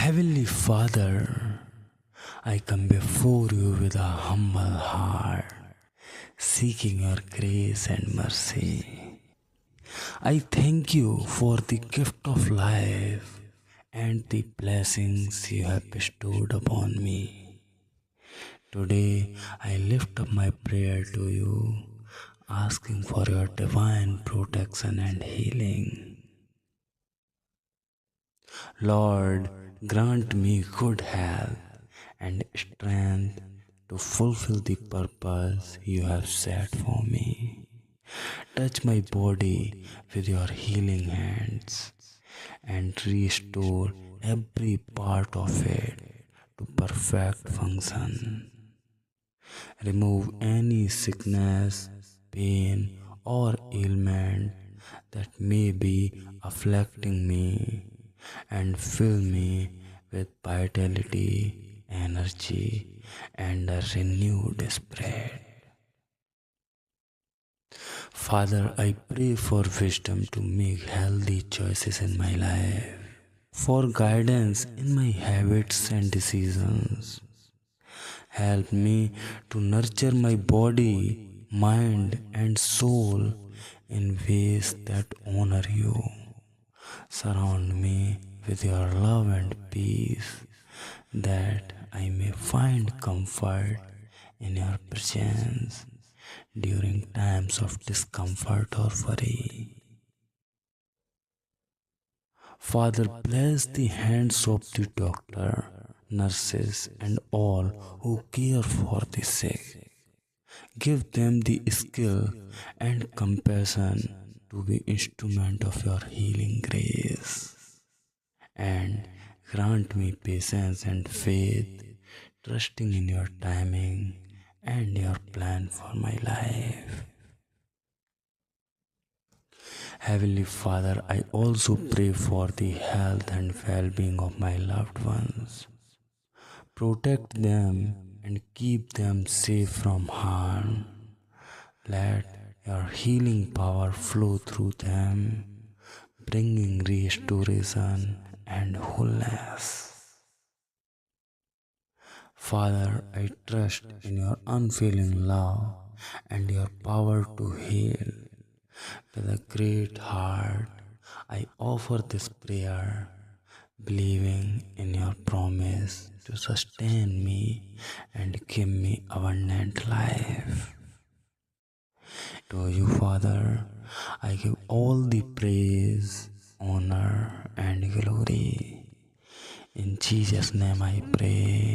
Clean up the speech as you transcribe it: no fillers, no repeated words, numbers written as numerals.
Heavenly Father, I come before you with a humble heart, seeking your grace and mercy. I thank you for the gift of life and the blessings you have bestowed upon me. Today, I lift up my prayer to you, asking for your divine protection and healing. Lord, grant me good health and strength to fulfill the purpose you have set for me. Touch my body with your healing hands and restore every part of it to perfect function. Remove any sickness, pain, or ailment that may be afflicting me and fill me with vitality, energy, and a renewed spirit. Father, I pray for wisdom to make healthy choices in my life, for guidance in my habits and decisions. Help me to nurture my body, mind, and soul in ways that honor you. Surround me with your love and peace, that I may find comfort in your presence during times of discomfort or worry. Father, bless the hands of the doctor, nurses, and all who care for the sick. Give them the skill and compassion to be instrument of your healing grace. And grant me patience and faith, trusting in your timing and your plan for my life. Heavenly Father, I also pray for the health and well-being of my loved ones. Protect them and keep them safe from harm. Let your healing power flow through them, bringing restoration and wholeness. Father, I trust in your unfailing love and your power to heal. With a great heart, I offer this prayer, believing in your promise to sustain me and give me abundant life. To you, Father, I give all the praise, honor, and glory. In Jesus' name I pray.